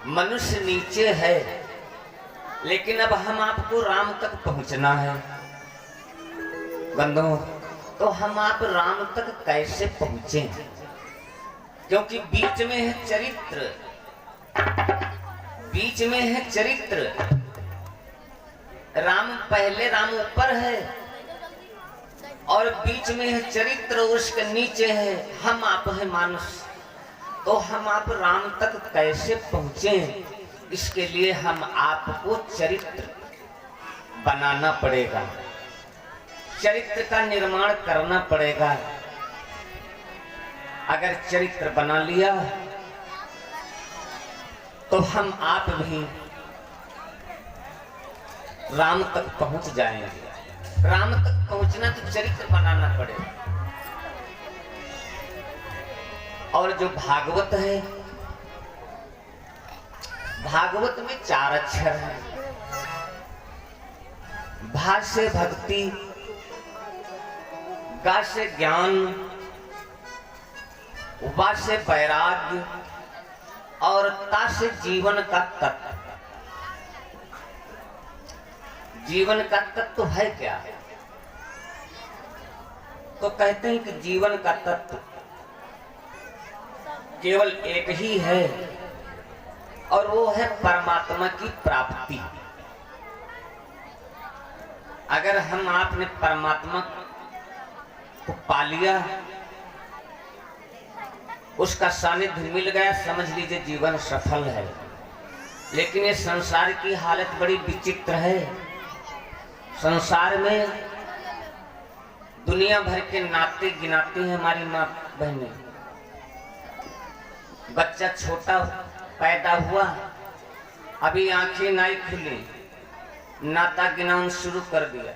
मनुष्य नीचे है, लेकिन अब हम आपको राम तक पहुंचना है। बंधुओं, तो हम आप राम तक कैसे पहुंचे? क्योंकि बीच में है चरित्र, बीच में है चरित्र। राम पहले, राम ऊपर है और बीच में है चरित्र, उसके नीचे है हम आप है मानुष। तो हम आप राम तक कैसे पहुंचे? इसके लिए हम आपको चरित्र बनाना पड़ेगा, चरित्र का निर्माण करना पड़ेगा। अगर चरित्र बना लिया तो हम आप भी राम तक पहुंच जाएंगे। राम तक पहुंचना तो चरित्र बनाना पड़ेगा। और जो भागवत है, भागवत में 4 अक्षर हैं। भा से भक्ति, गा से ज्ञान, वा से वैराग्य और ता से जीवन का तत्व। जीवन का तत्व है क्या? तो कहते हैं कि जीवन का तत्व केवल एक ही है और वो है परमात्मा की प्राप्ति। अगर हम आपने परमात्मा को पा लिया, उसका सानिध्य मिल गया, समझ लीजिए जीवन सफल है। लेकिन ये संसार की हालत बड़ी विचित्र है। संसार में दुनिया भर के नाते गिनाती हैं हमारी माँ बहनें। बच्चा छोटा पैदा हुआ, अभी आंखें नहीं खुली, नाता गिनाउन शुरू कर दिया।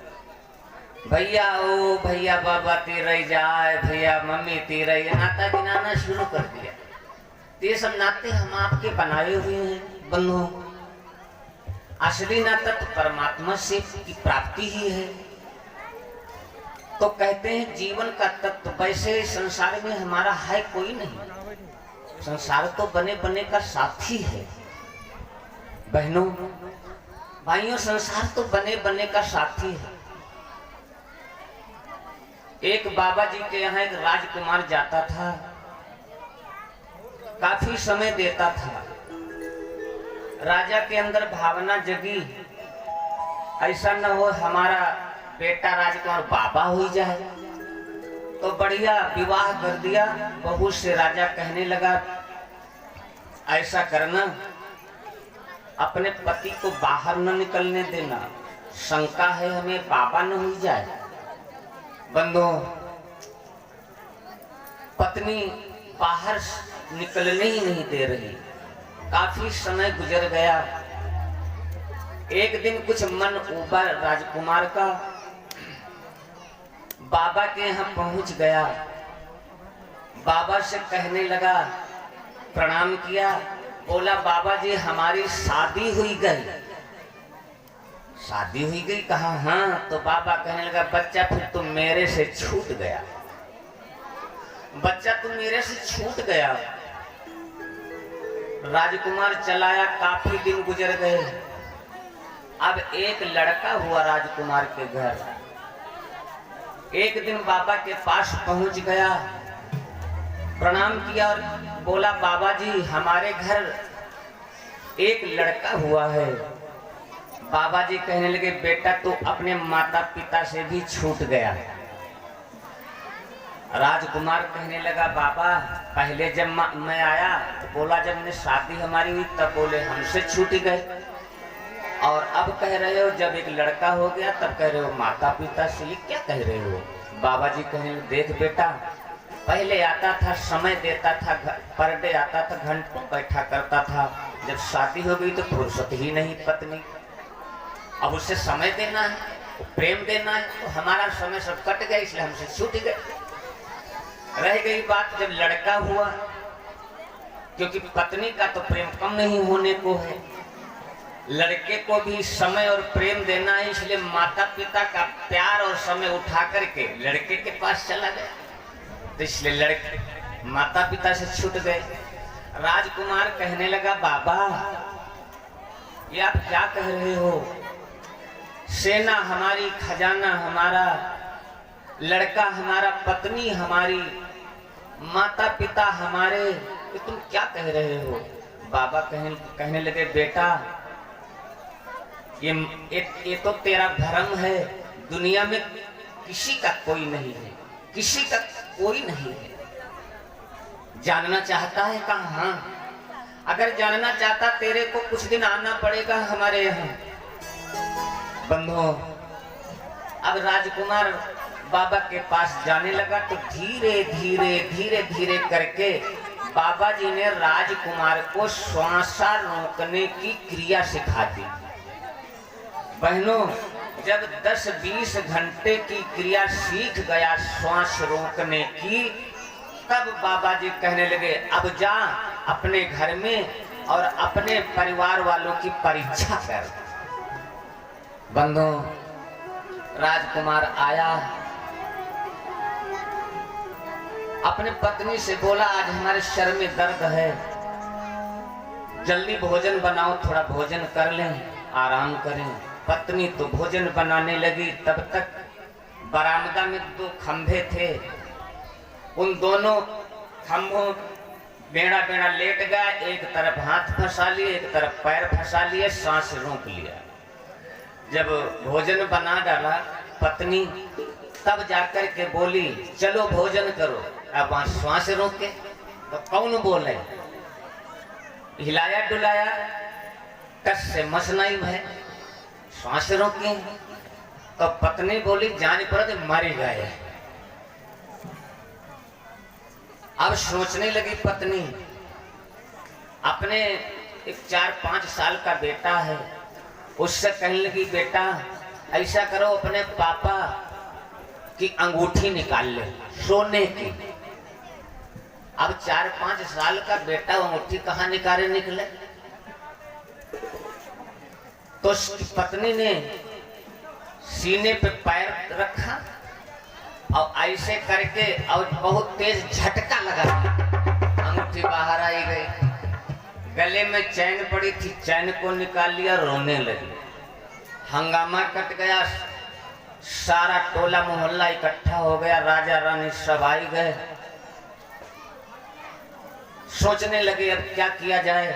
भैया ओ भैया बाबा तेरे जाए, भैया मम्मी तेरे, नाता गिनाना शुरू कर दिया। ये सब नाते हम आपके बनाए हुए हैं बंधुओं। असली नाता तो परमात्मा से की प्राप्ति ही है। तो कहते हैं जीवन का तत्व। वैसे संसार में हमारा है कोई नहीं, संसार तो बने बने का साथी है। बहनों भाइयों, संसार तो बने बने का साथी है। एक बाबा जी के यहाँ एक राजकुमार जाता था, काफी समय देता था। राजा के अंदर भावना जगी, ऐसा न हो हमारा बेटा राजकुमार बाबा हो जाए। तो बढ़िया विवाह कर दिया। बहू से राजा कहने लगा, ऐसा करना, अपने पति को बाहर न निकलने देना, शंका है हमें बाबा न हो जाए। बंधुओं, पत्नी बाहर निकलने ही नहीं दे रही। काफी समय गुजर गया। एक दिन कुछ मन उबर राजकुमार का, बाबा के यहाँ पहुंच गया। बाबा से कहने लगा, प्रणाम किया, बोला बाबा जी हमारी शादी हुई गई। शादी हुई गई? कहा हाँ। तो बाबा कहने लगा, बच्चा फिर तुम मेरे से छूट गया, बच्चा तुम मेरे से छूट गया। राजकुमार चलाया, काफी दिन गुजर गए। अब एक लड़का हुआ राजकुमार के घर। एक दिन बाबा के पास पहुंच गया, प्रणाम किया और बोला, बाबा जी हमारे घर एक लड़का हुआ है। बाबा जी कहने लगे, बेटा तो अपने माता पिता से भी छूट गया। राजकुमार कहने लगा, बाबा पहले जब मैं आया तो बोला जब मैंने शादी हमारी हुई तब बोले हमसे छूट गए, और अब कह रहे हो जब एक लड़का हो गया तब कह रहे हो माता पिता से। ये क्या कह रहे हो? बाबा जी कहने लगे, देख बेटा, पहले आता था, समय देता था, पर डे आता था, घंटों बैठा करता था। जब शादी हो गई तो फुर्सत ही नहीं पत्नी। अब उससे समय देना है, प्रेम देना है, तो हमारा समय सब कट गया, इसलिए हमसे छूट गए। रह गई बात जब लड़का हुआ, क्योंकि पत्नी का तो प्रेम कम नहीं होने को है, लड़के को भी समय और प्रेम देना है, इसलिए माता पिता का प्यार और समय उठा करके लड़के के पास चला गया। तो इसलिए लड़के माता पिता से छूट गए। राजकुमार कहने लगा, बाबा ये आप क्या कह रहे हो? सेना हमारी, खजाना हमारा, लड़का हमारा, पत्नी हमारी, माता पिता हमारे, ये तुम क्या कह रहे हो? बाबा कहने लगे, बेटा ये तो तेरा भ्रम है। दुनिया में किसी का कोई नहीं है, किसी का कोई नहीं है। जानना चाहता है कहाँ? अगर जानना चाहता तेरे को कुछ दिन आना पड़ेगा हमारे यहाँ। बंधुओं, अब राजकुमार बाबा के पास जाने लगा तो धीरे धीरे धीरे धीरे करके बाबा जी ने राजकुमार को श्वास रोकने की क्रिया सिखा दी। बहनों, जब 10-20 घंटे की क्रिया सीख गया श्वास रोकने की, तब बाबा जी कहने लगे, अब जा अपने घर में और अपने परिवार वालों की परीक्षा कर। बंधुओं, राजकुमार आया, अपने पत्नी से बोला, आज हमारे सर में दर्द है, जल्दी भोजन बनाओ, थोड़ा भोजन कर लें, आराम करें। पत्नी तो भोजन बनाने लगी। तब तक बरामदा में 2 खंभे थे, उन दोनों खंभों बेड़ा बेड़ा लेट गया, एक तरफ हाथ फंसा लिए, एक तरफ पैर फंसा लिए, सांस रोक लिया। जब भोजन बना डाला पत्नी, तब जाकर के बोली, चलो भोजन करो। अब वहां श्वास रोके तो कौन बोले? हिलाया डुलाया, कस से मस नहीं है, श्वास रोके। तो पत्नी बोली, जान पर मर गए। अब सोचने लगी पत्नी, अपने एक 4-5 साल का बेटा है, उससे कहने लगी, बेटा ऐसा करो, अपने पापा की अंगूठी निकाल ले सोने की। अब 4-5 साल का बेटा अंगूठी कहाँ निकले? तो उसकी पत्नी ने सीने पे पैर रखा और ऐसे करके और बहुत तेज झटका लगा, अंगूठी बाहर आई गई। गले में चैन पड़ी थी, चैन को निकाल लिया, रोने लगी। हंगामा कट गया, सारा टोला मोहल्ला इकट्ठा हो गया, राजा रानी सब आई गए। सोचने लगे अब क्या किया जाए,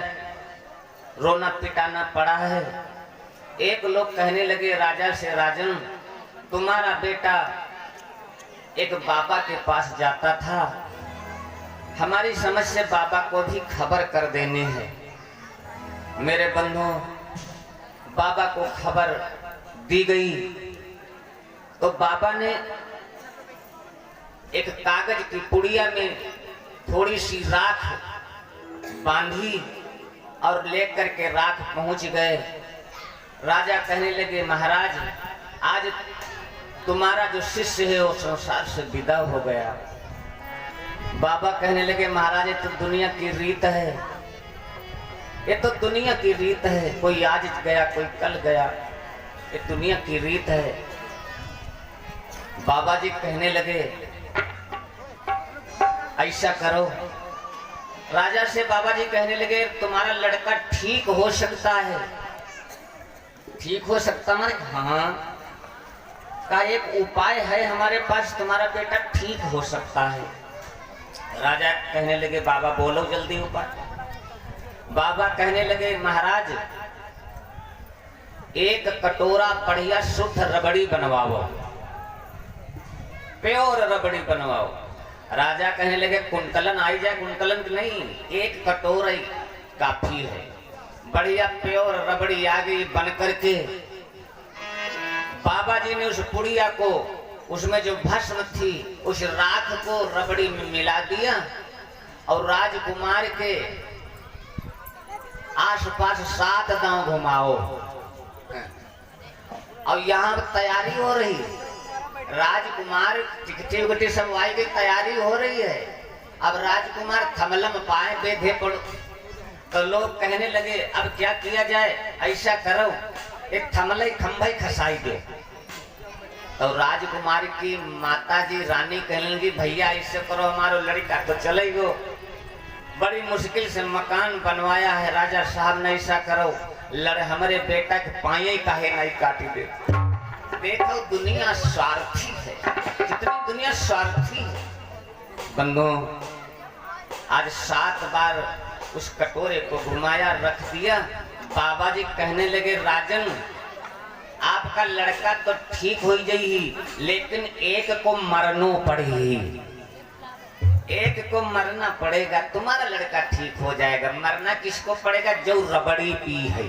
रोना पिटाना पड़ा है। एक लोग कहने लगे राजा से, राजन तुम्हारा बेटा एक बाबा के पास जाता था, हमारी समझ से बाबा को भी खबर कर देने हैं। मेरे बंधुओं, बाबा को खबर दी गई तो बाबा ने एक कागज की पुड़िया में थोड़ी सी राख बांधी और लेकर के राख पहुंच गए। राजा कहने लगे, महाराज आज तुम्हारा जो शिष्य है वो संसार से विदा हो गया। बाबा कहने लगे, महाराज ये तो दुनिया की रीत है, ये तो दुनिया की रीत है, कोई आज गया कोई कल गया, ये दुनिया की रीत है। बाबा जी कहने लगे, ऐसा करो। राजा से बाबा जी कहने लगे, तुम्हारा लड़का ठीक हो सकता है। ठीक हो सकता है? हाँ, का एक उपाय है हमारे पास, तुम्हारा बेटा ठीक हो सकता है। राजा कहने लगे, बाबा बोलो जल्दी उपाय। बाबा कहने लगे, महाराज एक कटोरा बढ़िया शुद्ध रबड़ी बनवाओ, प्योर रबड़ी बनवाओ। राजा कहने लगे, कुंतलन आई जाए? कुंतलन नहीं, एक कटोरा काफी है। बढ़िया प्योर रबड़ी आ गई बन करके। बाबा जी ने उस पुड़िया को, उसमें जो भस्म थी, उस राख को रबड़ी में मिला दिया और राजकुमार के आसपास 7 गांव घुमाओ। और यहाँ तैयारी हो रही है, राजकुमार टिकटी उकटी सब आई गई, तैयारी हो रही है। अब राजकुमार थमलम पाए बेधे पड़ो, तो लोग कहने लगे अब क्या किया जाए? ऐसा करो, एक थमले खंभे खसाई दो। तो राजकुमार की माता जी रानी कहने लगी, भैया ऐसे करो, हमारो लड़का तो चले गो। बड़ी मुश्किल से मकान बनवाया है। राजा साहब ने ऐसा करो, लड़ हमारे बेटा के पाए काहे नहीं काटी दे। देखो दुनिया स्वार्थी है, कितनी दुनिया स्वार्थी है। बंधु आज 7 बार उस कटोरे को घुमाया, रख दिया। बाबा जी कहने लगे, राजन आपका लड़का तो ठीक हो जाएगी, लेकिन एक को मरनो पड़ेगी, एक को मरना पड़ेगा। तुम्हारा लड़का ठीक हो जाएगा। मरना किसको पड़ेगा? जो रबड़ी पी है,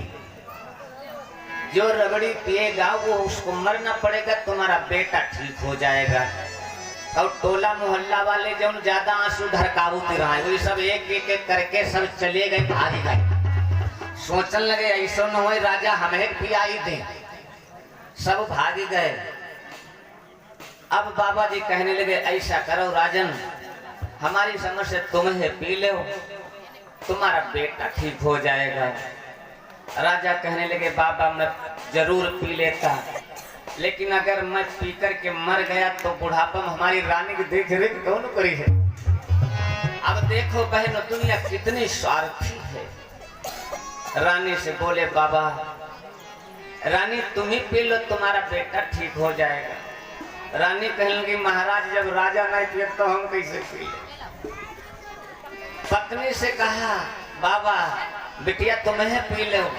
जो रबड़ी पिएगा वो उसको मरना पड़ेगा। तुम्हारा बेटा ठीक हो जाएगा। और टोला मोहल्ला वाले जो ज्यादा आंसू ढरकाऊ तिराए, वही सब एक एक करके सब चले गए, भाग गए। सोचने लगे ऐसा न हो राजा हमें पियाई दे, सब भाग गए। अब बाबा जी कहने लगे, ऐसा करो राजन, हमारी समझ से तुम्हें पी लो, तुम्हारा बेटा ठीक हो जाएगा। राजा कहने लगे, बाबा मैं जरूर पी लेता, लेकिन अगर मैं पीकर के मर गया तो बुढ़ापा में हमारी रानी की देख रेख कौन करी है। अब देखो बहन दुनिया कितनी स्वार्थी है। रानी से बोले, बाबा रानी तुम ही पी लो, तुम्हारा बेटा ठीक हो जाएगा। रानी कहने लगी, महाराज जब राजा नहीं पिए तो हम कैसे पी ले। पत्नी से कहा, बाबा बिटिया तुम्हें पी लो।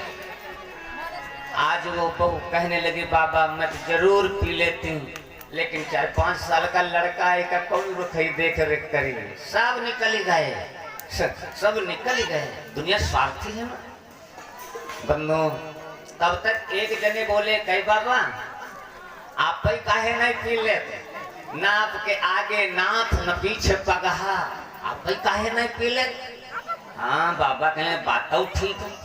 आज वो बहू कहने लगी, बाबा मैं तो जरूर पी लेती हूँ, लेकिन 4-5 साल का लड़का है का कौन रुखई देख रेख करी। सब निकल गए, सब निकल गए। दुनिया स्वार्थी है ना बंधु। तब तक एक जने बोले, कई बाबा आप ही काहे नहीं पी लेते, ना आपके आगे नाथ न पीछे पगहा, आप ही काहे नहीं पी लेते। हाँ बाबा कहे बात तो ठीक है।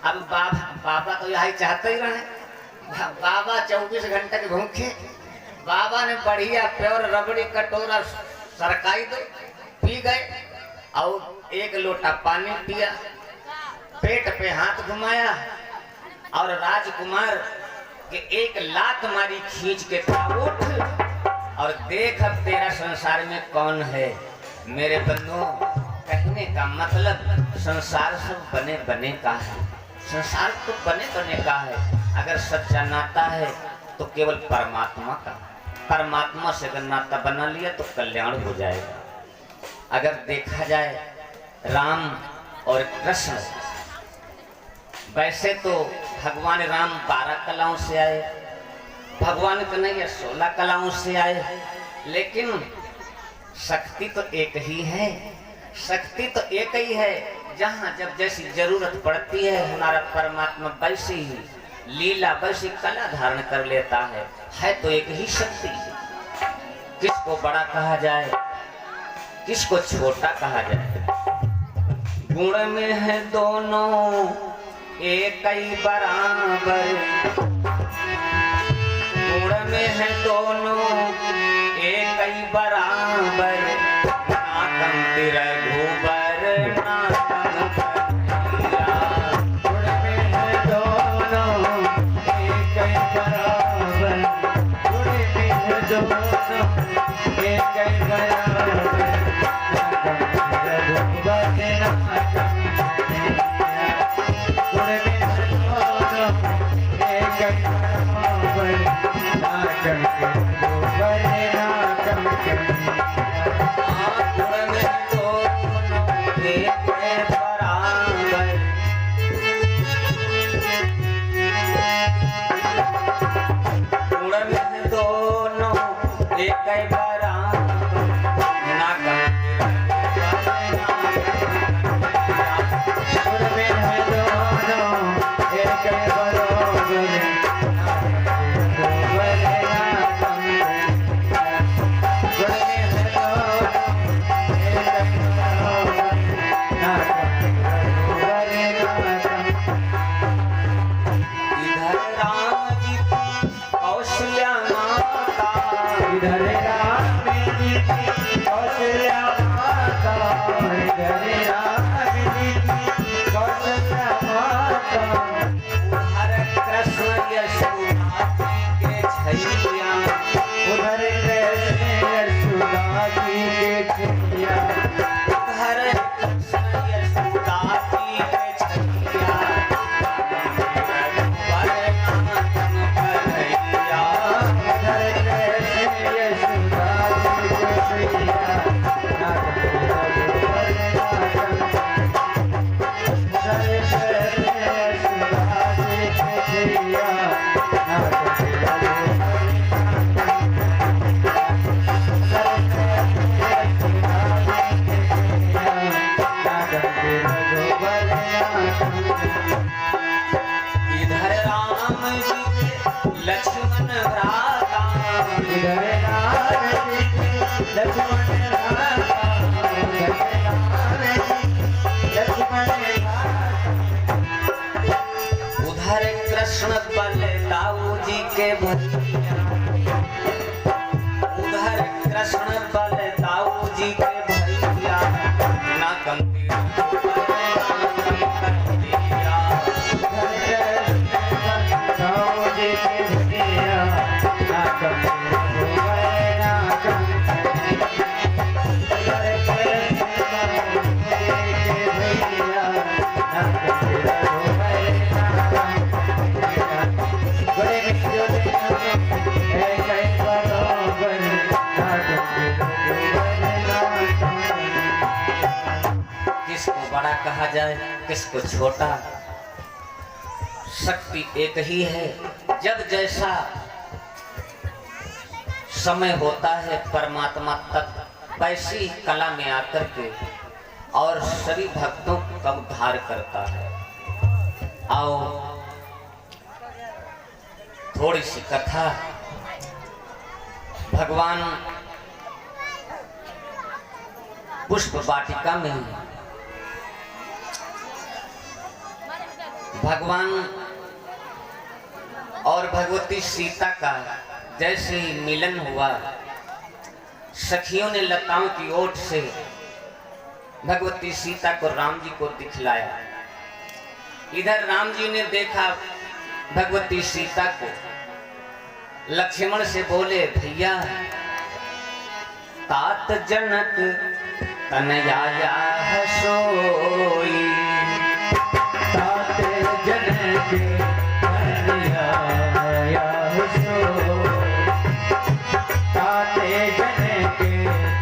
अब बाबा तो यही चाहते ही रहे। बाबा 24 घंटे के भूखे। बाबा ने बढ़िया प्योर रबड़ी कटोरा सरकाई दो, पी गए और 1 लोटा पानी पिया, पेट पे हाथ घुमाया और राजकुमार के 1 लात मारी खींच के, उठ और देख अब तेरा संसार में कौन है। मेरे बंधु कहने का मतलब संसार सब बने बने का है, संसार तो बने बने का है। अगर सच्चा नाता है तो केवल परमात्मा का। परमात्मा से अगर नाता बना लिया तो कल्याण हो जाएगा। अगर देखा जाए राम और कृष्ण, वैसे तो भगवान राम 12 कलाओं से आए, भगवान कन्हैया 16 कलाओं से आए, लेकिन शक्ति तो एक ही है। शक्ति तो एक ही है। जहाँ जब जैसी जरूरत पड़ती है हमारा परमात्मा वैसी ही लीला वैसी कला धारण कर लेता है तो एक ही शक्ति। किसको बड़ा कहा जाए, किसको छोटा कहा जाए। गुण में है दोनों एक ही बराबर, गुण में है दोनों एक ही बराबर, ना कम तेरा घूबर ना उधर उधर कृष्ण बलदाऊ जी के भैया, उधर कृष्ण बलदाऊ जी के भैया ना कंती बड़ा कहा जाए किसको छोटा, शक्ति एक ही है। जब जैसा समय होता है परमात्मा तक वैसी कला में आकर के और सभी भक्तों का उद्धार करता है। आओ थोड़ी सी कथा। भगवान पुष्प वाटिका में भगवान और भगवती सीता का जैसे ही मिलन हुआ, सखियों ने लताओं की ओट से भगवती सीता को राम जी को दिखलाया। इधर राम जी ने देखा भगवती सीता को, लक्ष्मण से बोले भैया तात जनक तनया सोई, जनक तनया सोई, ताते जनक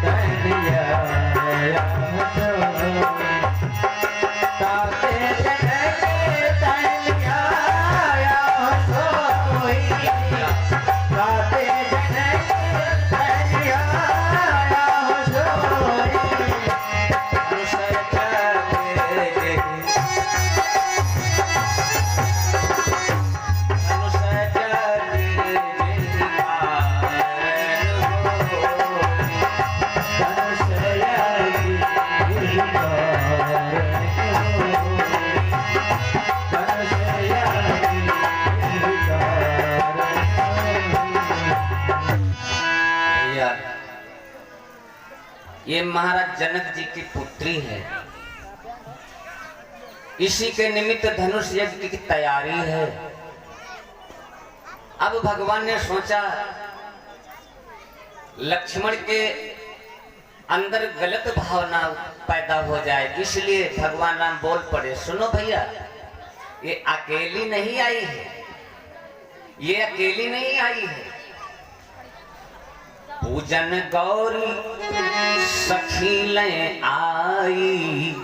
तनया सोई, ताते जनक तनया सोई, ताते जनक तनया ये महाराज जनक जी की पुत्री है। इसी के निमित्त धनुष यज्ञ की तैयारी है। अब भगवान ने सोचा लक्ष्मण के अंदर गलत भावना पैदा हो जाए, इसलिए भगवान राम बोल पड़े सुनो भैया ये अकेली नहीं आई है, ये अकेली नहीं आई है। पूजन गौरी सखी ले आई,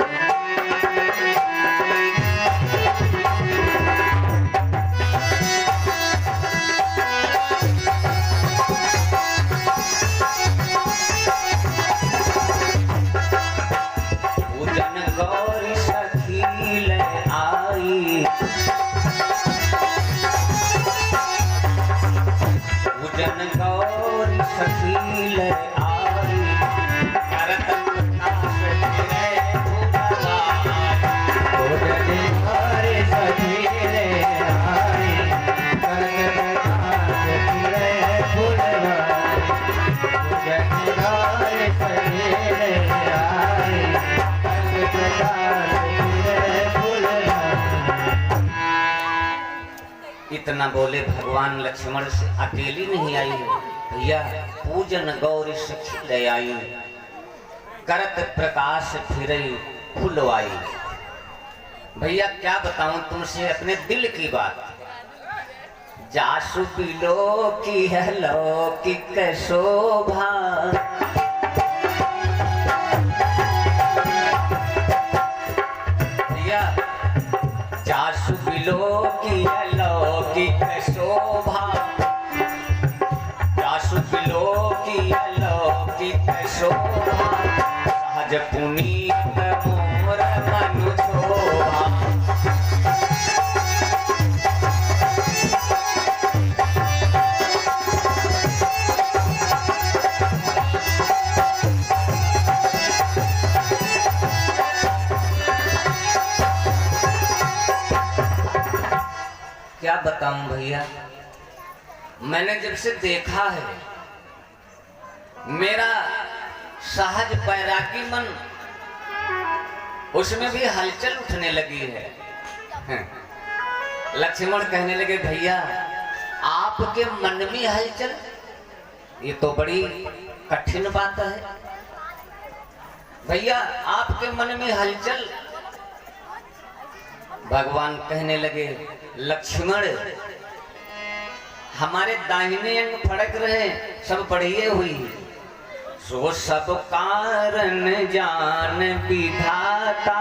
पूजन गौरी सखी ले आई, पूजन गौरी सखी ले आई, करत प्रकाश फिरे भुवनाई, पूजन गौरी सखी ले आई, करत प्रकाश फिरे भुवनाई, पूजन गौरी सखी ले आई, करत प्रकाश फिरे भुवनाई। इतना बोले भगवान लक्ष्मण से, अकेली नहीं आई है भैया, पूजन गौरी सखी ले आई, करत प्रकाश फिरे फुलवाई। भैया क्या बताऊं तुमसे अपने दिल की बात, जासु पिलो की है लौकिक शोभा, भैया जासु पिलो की है लौकिक शोभा, जासु पिलो की है लौकिक शोभा, सहज पुनीत मोर मनु शोभा। क्या बताऊं भैया, मैंने जब से देखा है मेरा सहज बैरागी मन उसमें भी हलचल उठने लगी है। लक्ष्मण कहने लगे भैया आपके मन में हलचल, ये तो बड़ी कठिन बात है भैया, आपके मन में हलचल। भगवान कहने लगे लक्ष्मण हमारे दाहिने अंग फड़क रहे, सब बढ़िए हुई, सो सब कारण जान विधाता।